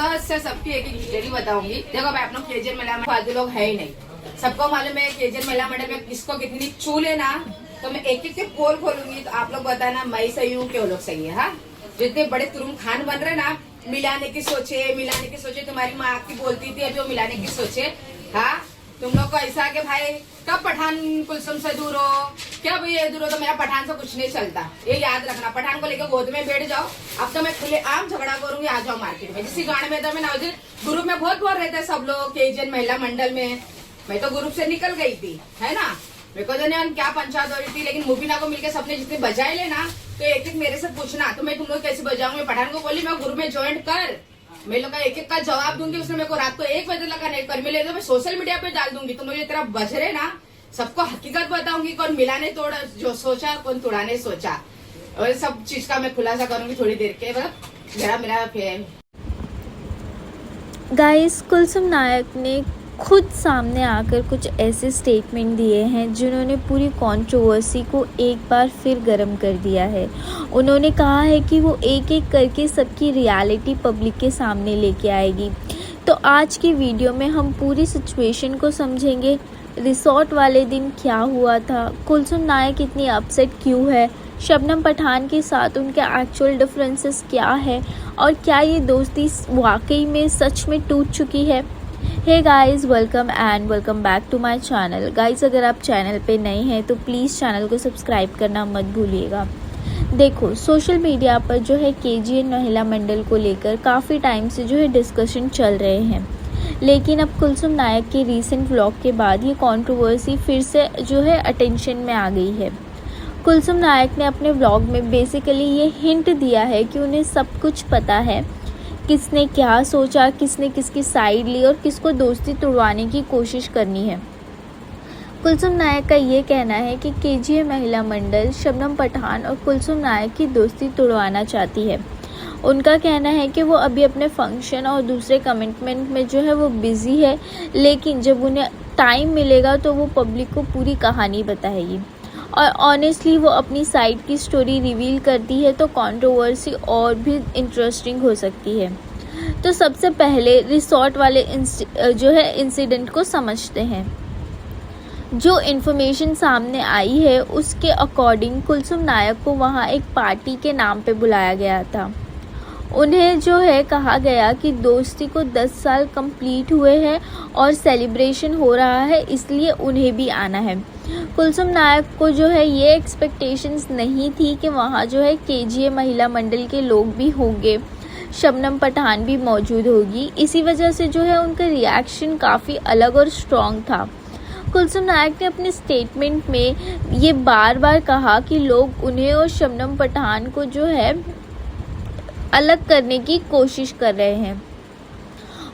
सच से सबकी एक हिस्ट्री बताऊंगी। देखो भाई, आप लोग केजीएन महिला फालतू लोग है ही नहीं, सबको मालूम है केजीएन महिला मंडल में किसको कितनी चूल है ना। तो मैं एक एक से पोल खोलूंगी, तो आप लोग बताना मैं सही हूँ क्या लोग सही है। हाँ, जितने बड़े तुरुम खान बन रहे ना, मिलाने की सोचे तुम्हारी माँ आपकी बोलती थी अभी वो मिलाने की सोचे। हाँ, तुम लोग को ऐसा कि भाई कब पठान कुलसुम से दूर हो, क्या भाई ये दूर हो, तो मेरा पठान से कुछ नहीं चलता, ये याद रखना। पठान को लेकर गोद में बैठ जाओ। अब तो मैं खुले आम झगड़ा करूंगी, आ जाओ मार्केट में। जिस गाँव में तो मैं नाउजी ग्रुप में बहुत बोल रहते हैं सब लोग केजीएन महिला मंडल में। मैं तो ग्रुप से निकल गई थी, है ना। मेरे को तो नहीं क्या पंचायत हो रही थी, लेकिन मुबीना को मिलकर सबने जितने बजाए ले ना, तो एक एक मेरे से पूछना तो मैं तुम लोग कैसे बजाऊंगी। पठान को बोली मैं ग्रुप में ज्वाइन कर, मैं लोग का एक एक का जवाब दूंगी। उसने मेरे को रात को 1 बजे लगा नहीं कर मिले तो मैं सोशल मीडिया पे डाल दूंगी। तुम लोग तेरा बज रहे ना, सबको हकीकत बताऊंगी, कौन मिलाने तोड़ा जो सोचा, कौन तोड़ाने सोचा, और सब चीज का मैं खुलासा करूंगी थोड़ी देर के बाद। जरा मेरा फेम गाइस, कुलसुम नायक ने खुद सामने आकर कुछ ऐसे स्टेटमेंट दिए हैं जिन्होंने पूरी कंट्रोवर्सी को एक बार फिर गर्म कर दिया है। उन्होंने कहा है कि वो एक एक करके सबकी रियलिटी पब्लिक के सामने लेके आएगी। तो आज की वीडियो में हम पूरी सिचुएशन को समझेंगे। रिसोर्ट वाले दिन क्या हुआ था, कुलसुम नायक इतनी अपसेट क्यों है, शबनम पठान के साथ उनके एक्चुअल डिफरेंसेस क्या है, और क्या ये दोस्ती वाकई में सच में टूट चुकी है। Hey guys, welcome back to my channel. Guys, अगर आप चैनल पे नए हैं तो प्लीज़ चैनल को सब्सक्राइब करना मत भूलिएगा। देखो, सोशल मीडिया पर जो है केजीएन महिला मंडल को लेकर काफ़ी टाइम से जो है डिस्कशन चल रहे हैं, लेकिन अब कुलसुम नायक के रीसेंट व्लॉग के बाद ये कंट्रोवर्सी फिर से जो है अटेंशन में आ गई है। कुलसुम नायक ने अपने व्लॉग में बेसिकली ये हिंट दिया है कि उन्हें सब कुछ पता है, किसने क्या सोचा, किसने किसकी साइड ली और किसको दोस्ती तोड़वाने की कोशिश करनी है। कुलसुम नायक का ये कहना है कि केजीएन महिला मंडल शबनम पठान और कुलसुम नायक की दोस्ती तोड़वाना चाहती है। उनका कहना है कि वो अभी अपने फंक्शन और दूसरे कमिटमेंट में जो है वो बिज़ी है, लेकिन जब उन्हें टाइम मिलेगा तो वो पब्लिक को पूरी कहानी बताएगी। और ऑनेस्टली वो अपनी साइड की स्टोरी रिवील करती है तो कंट्रोवर्सी और भी इंटरेस्टिंग हो सकती है। तो सबसे पहले रिसोर्ट वाले जो है इंसिडेंट को समझते हैं। जो इन्फॉर्मेशन सामने आई है उसके अकॉर्डिंग कुलसुम नायक को वहाँ एक पार्टी के नाम पे बुलाया गया था। उन्हें जो है कहा गया कि दोस्ती को 10 साल कंप्लीट हुए हैं और सेलिब्रेशन हो रहा है, इसलिए उन्हें भी आना है। कुलसुम नायक को जो है ये एक्सपेक्टेशंस नहीं थी कि वहाँ जो है केजीएन महिला मंडल के लोग भी होंगे, शबनम पठान भी मौजूद होगी। इसी वजह से जो है उनका रिएक्शन काफ़ी अलग और स्ट्रॉन्ग था। कुलसुम नायक ने अपने स्टेटमेंट में ये बार बार कहा कि लोग उन्हें और शबनम पठान को जो है अलग करने की कोशिश कर रहे हैं।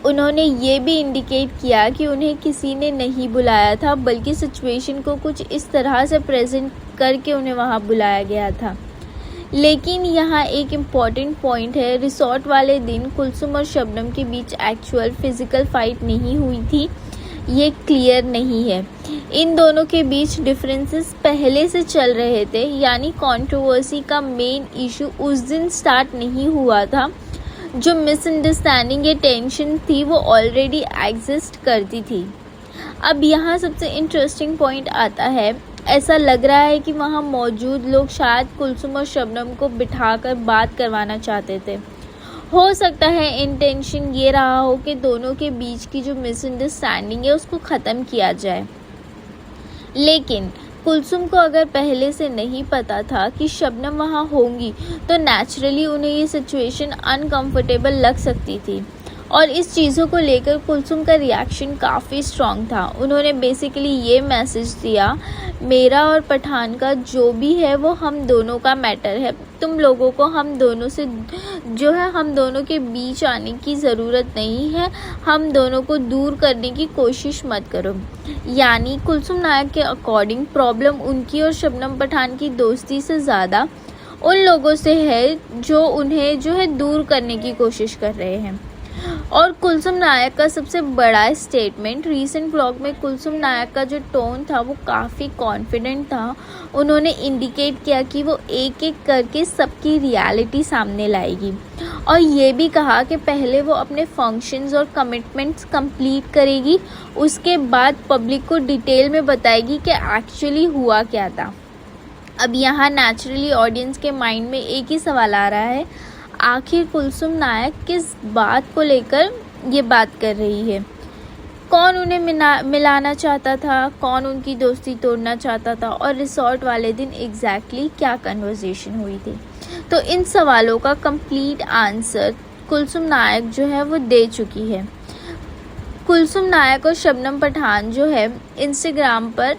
उन्होंने ये भी इंडिकेट किया कि उन्हें किसी ने नहीं बुलाया था, बल्कि सिचुएशन को कुछ इस तरह से प्रेजेंट करके उन्हें वहाँ बुलाया गया था। लेकिन यहाँ एक इम्पॉर्टेंट पॉइंट है, रिसोर्ट वाले दिन कुलसुम और शबनम के बीच एक्चुअल फिजिकल फाइट नहीं हुई थी, ये क्लियर नहीं है। इन दोनों के बीच डिफरेंसेस पहले से चल रहे थे, यानी कंट्रोवर्सी का मेन इशू उस दिन स्टार्ट नहीं हुआ था। जो मिसअंडरस्टैंडिंग या टेंशन थी वो ऑलरेडी एग्जिस्ट करती थी। अब यहाँ सबसे इंटरेस्टिंग पॉइंट आता है, ऐसा लग रहा है कि वहाँ मौजूद लोग शायद कुलसुम और शबनम को बिठाकर बात करवाना चाहते थे। हो सकता है इंटेंशन ये रहा हो कि दोनों के बीच की जो मिसअंडरस्टैंडिंग है उसको ख़त्म किया जाए। लेकिन कुलसुम को अगर पहले से नहीं पता था कि शबनम वहाँ होंगी तो नेचुरली उन्हें ये सिचुएशन अनकंफर्टेबल लग सकती थी, और इस चीज़ों को लेकर कुलसुम का रिएक्शन काफ़ी स्ट्रॉन्ग था। उन्होंने बेसिकली ये मैसेज दिया, मेरा और पठान का जो भी है वो हम दोनों का मैटर है, तुम लोगों को हम दोनों से जो है हम दोनों के बीच आने की ज़रूरत नहीं है, हम दोनों को दूर करने की कोशिश मत करो। यानी कुलसुम नायक के अकॉर्डिंग प्रॉब्लम उनकी और शबनम पठान की दोस्ती से ज़्यादा उन लोगों से है जो उन्हें जो है दूर करने की कोशिश कर रहे हैं। और कुलसुम नायक का सबसे बड़ा स्टेटमेंट, रीसेंट व्लॉग में कुलसुम नायक का जो टोन था वो काफ़ी कॉन्फिडेंट था। उन्होंने इंडिकेट किया कि वो एक एक करके सबकी रियलिटी सामने लाएगी और ये भी कहा कि पहले वो अपने फंक्शंस और कमिटमेंट्स कंप्लीट करेगी, उसके बाद पब्लिक को डिटेल में बताएगी कि एक्चुअली हुआ क्या था। अब यहाँ नेचुरली ऑडियंस के माइंड में एक ही सवाल आ रहा है, आखिर कुलसुम नायक किस बात को लेकर ये बात कर रही है? कौन उन्हें मिलाना चाहता था, कौन उनकी दोस्ती तोड़ना चाहता था और रिसोर्ट वाले दिन एग्जैक्टली क्या कन्वर्सेशन हुई थी? तो इन सवालों का कंप्लीट आंसर कुलसुम नायक जो है वो दे चुकी है। कुलसुम नायक और शबनम पठान जो है इंस्टाग्राम पर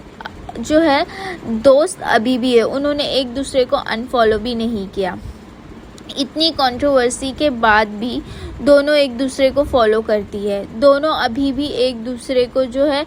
जो है दोस्त अभी भी है, उन्होंने एक दूसरे को अनफॉलो भी नहीं किया। इतनी कंट्रोवर्सी के बाद भी दोनों एक दूसरे को फॉलो करती है, दोनों अभी भी एक दूसरे को जो है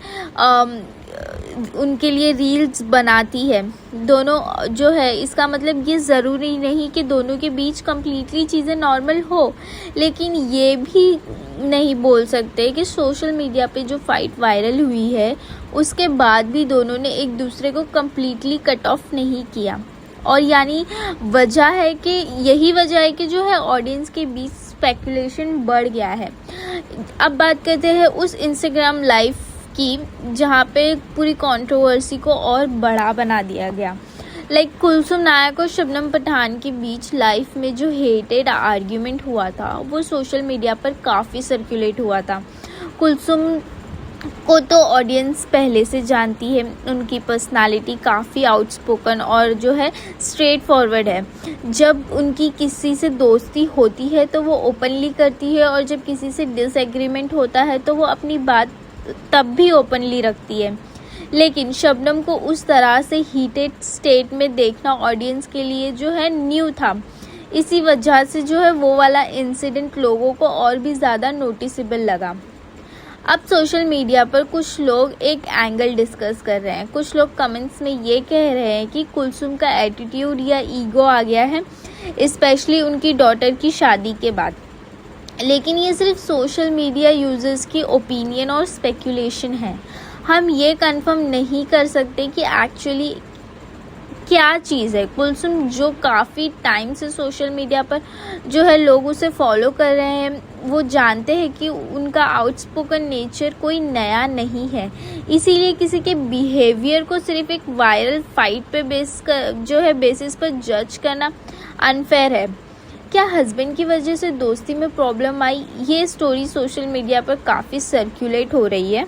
उनके लिए रील्स बनाती है दोनों जो है। इसका मतलब ये ज़रूरी नहीं कि दोनों के बीच कम्प्लीटली चीज़ें नॉर्मल हो, लेकिन ये भी नहीं बोल सकते कि सोशल मीडिया पे जो फाइट वायरल हुई है उसके बाद भी दोनों ने एक दूसरे को कम्प्लीटली कट ऑफ नहीं किया। और यानी वजह है कि यही वजह है कि जो है ऑडियंस के बीच स्पेकुलेशन बढ़ गया है। अब बात करते हैं उस इंस्टाग्राम लाइव की जहाँ पे पूरी कंट्रोवर्सी को और बड़ा बना दिया गया। कुलसुम नायक और शबनम पठान के बीच लाइफ में जो हेटेड आर्ग्यूमेंट हुआ था वो सोशल मीडिया पर काफ़ी सर्कुलेट हुआ था। कुलसुम को तो ऑडियंस पहले से जानती है, उनकी पर्सनालिटी काफ़ी आउटस्पोकन और जो है स्ट्रेट फॉरवर्ड है। जब उनकी किसी से दोस्ती होती है तो वो ओपनली करती है और जब किसी से डिसएग्रीमेंट होता है तो वो अपनी बात तब भी ओपनली रखती है। लेकिन शबनम को उस तरह से हीटेड स्टेट में देखना ऑडियंस के लिए जो है न्यू था। इसी वजह से जो है वो वाला इंसिडेंट लोगों को और भी ज़्यादा नोटिसेबल लगा। अब सोशल मीडिया पर कुछ लोग एक एंगल डिस्कस कर रहे हैं। कुछ लोग कमेंट्स में ये कह रहे हैं कि कुलसुम का एटीट्यूड या ईगो आ गया है, स्पेशली उनकी डॉटर की शादी के बाद। लेकिन ये सिर्फ सोशल मीडिया यूजर्स की ओपिनियन और स्पेकुलेशन है। हम ये कंफर्म नहीं कर सकते कि एक्चुअली क्या चीज़ है। कुलसुम जो काफ़ी टाइम से सोशल मीडिया पर जो है लोग उसे फॉलो कर रहे हैं, वो जानते हैं कि उनका आउटस्पोकन नेचर कोई नया नहीं है। इसीलिए किसी के बिहेवियर को सिर्फ एक वायरल फाइट पे बेसिस पर जज करना अनफेयर है। क्या हस्बैंड की वजह से दोस्ती में प्रॉब्लम आई? ये स्टोरी सोशल मीडिया पर काफ़ी सर्कुलेट हो रही है,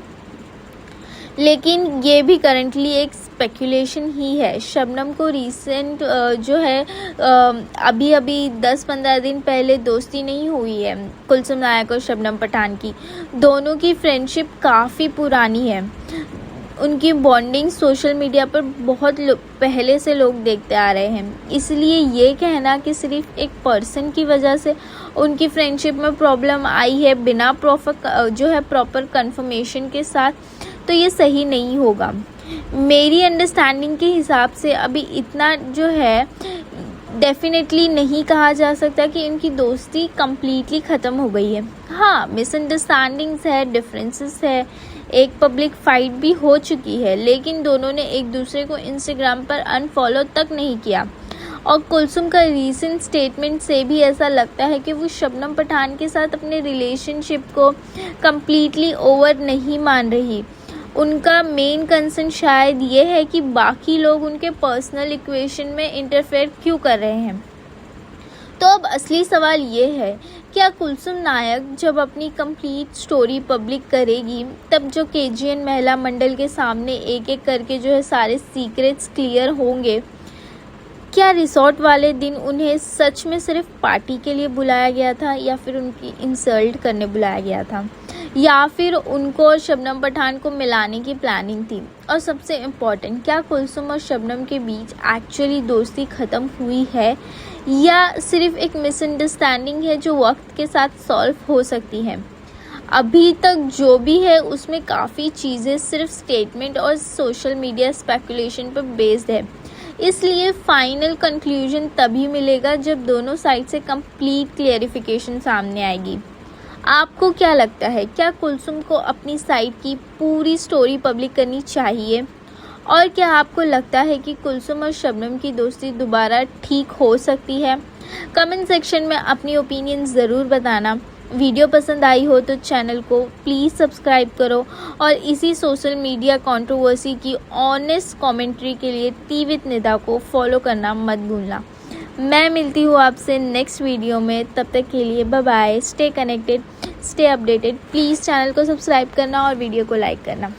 लेकिन ये भी करंटली एक स्पेकुलेशन ही है। शबनम को रिसेंट जो है अभी 10-15 दिन पहले दोस्ती नहीं हुई है कुलसुम नायक और शबनम पठान की। दोनों की फ्रेंडशिप काफ़ी पुरानी है। उनकी बॉन्डिंग सोशल मीडिया पर बहुत पहले से लोग देखते आ रहे हैं। इसलिए ये कहना कि सिर्फ एक पर्सन की वजह से उनकी फ्रेंडशिप में प्रॉब्लम आई है बिना प्रॉपर कंफर्मेशन के साथ, तो ये सही नहीं होगा। मेरी अंडरस्टैंडिंग के हिसाब से अभी इतना जो है डेफिनेटली नहीं कहा जा सकता कि उनकी दोस्ती कम्प्लीटली ख़त्म हो गई है। हाँ, मिसअंडरस्टैंडिंग्स है, डिफरेंसेस है, एक पब्लिक फाइट भी हो चुकी है, लेकिन दोनों ने एक दूसरे को इंस्टाग्राम पर अनफॉलो तक नहीं किया। और कुलसुम का रीसेंट स्टेटमेंट से भी ऐसा लगता है कि वो शबनम पठान के साथ अपने रिलेशनशिप को कम्प्लीटली ओवर नहीं मान रही। उनका मेन कंसर्न शायद ये है कि बाकी लोग उनके पर्सनल इक्वेशन में इंटरफेयर क्यों कर रहे हैं। तो अब असली सवाल ये है, क्या कुलसुम नायक जब अपनी कंप्लीट स्टोरी पब्लिक करेगी तब जो केजीएन महिला मंडल के सामने एक एक करके जो है सारे सीक्रेट्स क्लियर होंगे? क्या रिसोर्ट वाले दिन उन्हें सच में सिर्फ पार्टी के लिए बुलाया गया था या फिर उनकी इंसल्ट करने बुलाया गया था, या फिर उनको और शबनम पठान को मिलाने की प्लानिंग थी? और सबसे इम्पॉर्टेंट, क्या कुलसुम और शबनम के बीच एक्चुअली दोस्ती ख़त्म हुई है या सिर्फ एक मिसअंडरस्टैंडिंग है जो वक्त के साथ सॉल्व हो सकती है? अभी तक जो भी है उसमें काफ़ी चीज़ें सिर्फ स्टेटमेंट और सोशल मीडिया स्पेकुलेशन पर बेस्ड है। इसलिए फाइनल कंक्लूजन तभी मिलेगा जब दोनों साइड से कंप्लीट क्लियरिफिकेशन सामने आएगी। आपको क्या लगता है, क्या कुलसुम को अपनी साइड की पूरी स्टोरी पब्लिक करनी चाहिए? और क्या आपको लगता है कि कुलसुम और शबनम की दोस्ती दोबारा ठीक हो सकती है? कमेंट सेक्शन में अपनी ओपिनियन ज़रूर बताना। वीडियो पसंद आई हो तो चैनल को प्लीज़ सब्सक्राइब करो और इसी सोशल मीडिया कंट्रोवर्सी की ऑनेस्ट कमेंट्री के लिए टी विद निदा को फॉलो करना मत भूलना। मैं मिलती हूँ आपसे नेक्स्ट वीडियो में, तब तक के लिए bye bye. Stay connected, stay updated. Please channel को सब्सक्राइब करना और वीडियो को लाइक करना।